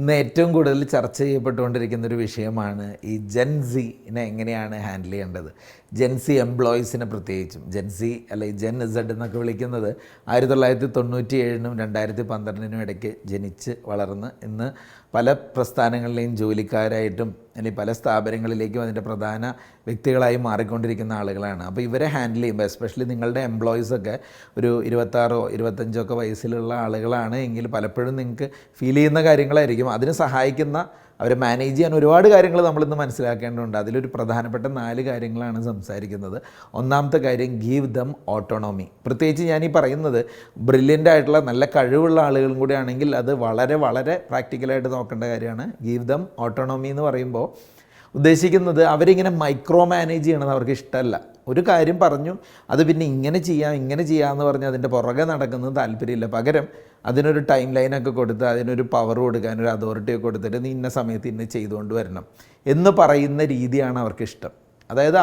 ഇന്ന് ഏറ്റവും കൂടുതൽ ചർച്ച ചെയ്യപ്പെട്ടുകൊണ്ടിരിക്കുന്ന ഒരു വിഷയമാണ് ഈ ജെൻസിനെ എങ്ങനെയാണ് ഹാൻഡിൽ ചെയ്യേണ്ടത്. ജെൻസി എംപ്ലോയീസിനെ പ്രത്യേകിച്ചും ജെൻസി അല്ലെങ്കിൽ ജെൻ ഇസഡ് എന്നൊക്കെ വിളിക്കുന്നത് 1997-നും 2012-നും ഇടയ്ക്ക് ജനിച്ച് വളർന്ന് ഇന്ന് പല പ്രസ്ഥാനങ്ങളിലെയും ജോലിക്കാരായിട്ടും അല്ലെങ്കിൽ പല സ്ഥാപനങ്ങളിലേക്കും അതിൻ്റെ പ്രധാന വ്യക്തികളായി മാറിക്കൊണ്ടിരിക്കുന്ന ആളുകളാണ്. അപ്പോൾ ഇവരെ ഹാൻഡിൽ ചെയ്യുമ്പോൾ എസ്പെഷ്യലി നിങ്ങളുടെ എംപ്ലോയീസൊക്കെ ഒരു 26-25 വയസ്സിലുള്ള ആളുകളാണ് എങ്കിൽ പലപ്പോഴും നിങ്ങൾക്ക് ഫീൽ ചെയ്യുന്ന കാര്യങ്ങളായിരിക്കും. അതിന് സഹായിക്കുന്ന അവരെ മാനേജ് ചെയ്യാൻ ഒരുപാട് കാര്യങ്ങൾ നമ്മളിന്ന് മനസ്സിലാക്കേണ്ടതുണ്ട്. അതിലൊരു പ്രധാനപ്പെട്ട 4 കാര്യങ്ങളാണ് സംസാരിക്കുന്നത്. ഒന്നാമത്തെ കാര്യം, ഗീവ് ദം ഓട്ടോണോമി. പ്രത്യേകിച്ച് ഞാനീ പറയുന്നത് ബ്രില്യൻ്റ് ആയിട്ടുള്ള നല്ല കഴിവുള്ള ആളുകളും കൂടി ആണെങ്കിൽ അത് വളരെ വളരെ പ്രാക്ടിക്കലായിട്ട് നോക്കേണ്ട കാര്യമാണ്. ഗീവ് ദം ഓട്ടോണോമി എന്ന് പറയുമ്പോൾ ഉദ്ദേശിക്കുന്നത് അവരിങ്ങനെ മൈക്രോ മാനേജ് ചെയ്യണമെന്ന് അവർക്ക് ഇഷ്ടമല്ല. ഒരു കാര്യം പറഞ്ഞു അത് പിന്നെ ഇങ്ങനെ ചെയ്യാമെന്ന് പറഞ്ഞ് അതിൻ്റെ പുറകെ നടക്കുന്നത് താല്പര്യമില്ല. പകരം അതിനൊരു ടൈം ലൈനൊക്കെ കൊടുത്ത് അതിനൊരു പവർ കൊടുക്കാൻ ഒരു അതോറിറ്റിയൊക്കെ കൊടുത്തിട്ട് നീ ഇന്ന സമയത്ത് ഇന്ന് ചെയ്തുകൊണ്ട് വരണം എന്ന് പറയുന്ന രീതിയാണ് അവർക്കിഷ്ടം. അതായത്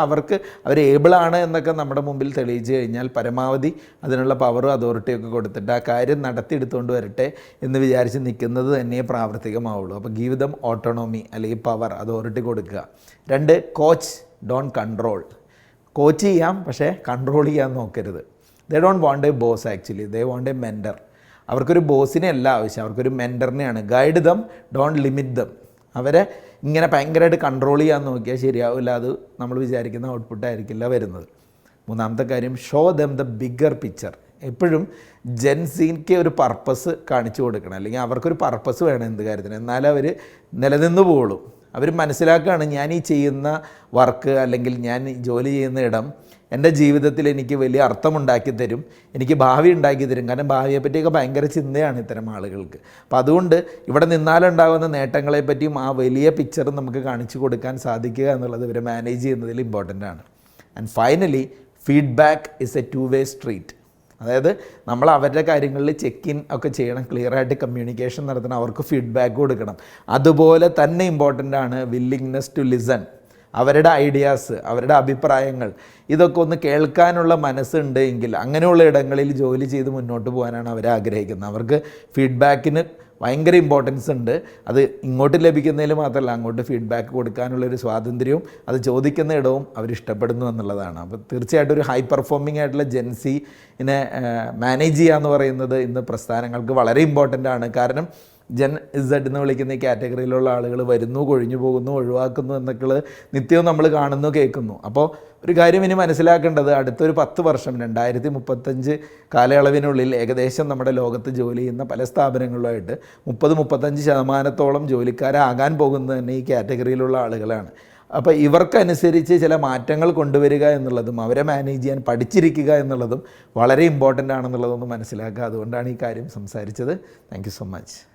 അവർ ഏബിളാണ് എന്നൊക്കെ നമ്മുടെ മുമ്പിൽ തെളിയിച്ചു കഴിഞ്ഞാൽ പരമാവധി അതിനുള്ള പവറും അതോറിറ്റിയൊക്കെ കൊടുത്തിട്ട് ആ കാര്യം നടത്തിയെടുത്തുകൊണ്ട് വരട്ടെ എന്ന് വിചാരിച്ച് നിൽക്കുന്നത് തന്നെ പ്രാവർത്തികമാവുള്ളൂ. അപ്പോൾ ഗീവ് ദം ഓട്ടോണോമി അല്ലെങ്കിൽ പവർ അതോറിറ്റി കൊടുക്കുക. 2, കോച്ച് ഡോണ്ട് കൺട്രോൾ. കോച്ച് ചെയ്യാം പക്ഷേ കൺട്രോൾ ചെയ്യാൻ നോക്കരുത്. They don't want a boss, actually they want a mentor. അവർക്കൊരു ബോസിനെ അല്ല ആവശ്യം, അവർക്കൊരു മെൻറ്ററിനെയാണ്. Guide them, don't limit them. അവരെ ഇങ്ങനെ ഭയങ്കരമായിട്ട് കൺട്രോൾ ചെയ്യാൻ നോക്കിയാൽ ശരിയാവില്ല. അത് നമ്മൾ വിചാരിക്കുന്ന ഔട്ട്പുട്ട് ആയിരിക്കില്ല വരുന്നത്. 3-ാമത്തെ കാര്യം, show them the bigger picture. എപ്പോഴും ജെൻസിക്ക് ഒരു പർപ്പസ് കാണിച്ചു കൊടുക്കണം, അല്ലെങ്കിൽ അവർക്കൊരു പർപ്പസ് വേണം എന്ത് കാര്യത്തിന്, എന്നാലും അവർ നിലനിന്ന് പോവുള്ളൂ. അവർ മനസ്സിലാക്കുകയാണ് ഞാൻ ഈ ചെയ്യുന്ന വർക്ക് അല്ലെങ്കിൽ ഞാൻ ജോലി ചെയ്യുന്ന ഇടം എൻ്റെ ജീവിതത്തിൽ എനിക്ക് വലിയ അർത്ഥമുണ്ടാക്കി തരും, എനിക്ക് ഭാവി ഉണ്ടാക്കി തരും. കാരണം ഭാവിയെ പറ്റിയൊക്കെ ഭയങ്കര ചിന്തയാണ് ഇത്തരം ആളുകൾക്ക്. അപ്പോൾ അതുകൊണ്ട് ഇവിടെ നിന്നാലുണ്ടാകുന്ന നേട്ടങ്ങളെപ്പറ്റിയും ആ വലിയ പിക്ചർ നമുക്ക് കാണിച്ചു കൊടുക്കാൻ സാധിക്കുക എന്നുള്ളത് ഇവരെ മാനേജ് ചെയ്യുന്നതിൽ ഇമ്പോർട്ടൻ്റ് ആണ്. And finally, feedback is a two way street. അതായത് നമ്മൾ അവരുടെ കാര്യങ്ങളിൽ ചെക്ക് ഇൻ ഒക്കെ ചെയ്യണം, ക്ലിയറായിട്ട് കമ്മ്യൂണിക്കേഷൻ നടത്തണം, അവർക്ക് ഫീഡ്ബാക്ക് കൊടുക്കണം. അതുപോലെ തന്നെ ഇമ്പോർട്ടൻ്റ് ആണ് വില്ലിങ്നെസ് ടു ലിസൺ. അവരുടെ ഐഡിയാസ്, അവരുടെ അഭിപ്രായങ്ങൾ ഇതൊക്കെ ഒന്ന് കേൾക്കാനുള്ള മനസ്സുണ്ട് എങ്കിൽ അങ്ങനെയുള്ള ഇടങ്ങളിൽ ജോലി ചെയ്ത് മുന്നോട്ട് പോകാനാണ് അവർ ആഗ്രഹിക്കുന്നത്. അവർക്ക് ഫീഡ്ബാക്കിന് ഭയങ്കര ഇമ്പോർട്ടൻസ് ഉണ്ട്. അത് ഇങ്ങോട്ട് ലഭിക്കുന്നതിൽ മാത്രമല്ല അങ്ങോട്ട് ഫീഡ്ബാക്ക് കൊടുക്കാനുള്ളൊരു സ്വാതന്ത്ര്യവും അത് ചോദിക്കുന്ന ഇടവും അവരിഷ്ടപ്പെടുന്നു എന്നുള്ളതാണ്. അപ്പോൾ തീർച്ചയായിട്ടും ഒരു ഹൈ പെർഫോമിംഗ് ആയിട്ടുള്ള ജെൻസിനെ മാനേജ് ചെയ്യുക എന്ന് പറയുന്നത് ഇന്ന് പ്രസ്ഥാനങ്ങൾക്ക് വളരെ ഇമ്പോർട്ടൻ്റ് ആണ്. കാരണം ജെൻ ഇസഡ് എന്ന് വിളിക്കുന്ന ഈ കാറ്റഗറിയിലുള്ള ആളുകൾ വരുന്നു, കൊഴിഞ്ഞു പോകുന്നു, ഒഴിവാക്കുന്നു എന്നൊക്കെ നിത്യവും നമ്മൾ കാണുന്നു, കേൾക്കുന്നു. അപ്പോൾ ഒരു കാര്യം ഇനി മനസ്സിലാക്കേണ്ടത്, അടുത്തൊരു 10 വർഷം 2035 കാലയളവിനുള്ളിൽ ഏകദേശം നമ്മുടെ ലോകത്ത് ജോലി ചെയ്യുന്ന പല സ്ഥാപനങ്ങളിലായിട്ട് 30-35% ജോലിക്കാരാകാൻ പോകുന്നത് തന്നെ ഈ കാറ്റഗറിയിലുള്ള ആളുകളാണ്. അപ്പോൾ ഇവർക്കനുസരിച്ച് ചില മാറ്റങ്ങൾ കൊണ്ടുവരിക എന്നുള്ളതും അവരെ മാനേജ് ചെയ്യാൻ പഠിച്ചിരിക്കുക എന്നുള്ളതും വളരെ ഇമ്പോർട്ടൻ്റ് ആണെന്നുള്ളതൊന്ന് മനസ്സിലാക്കുക. അതുകൊണ്ടാണ് ഈ കാര്യം സംസാരിച്ചത്. Thank you so much.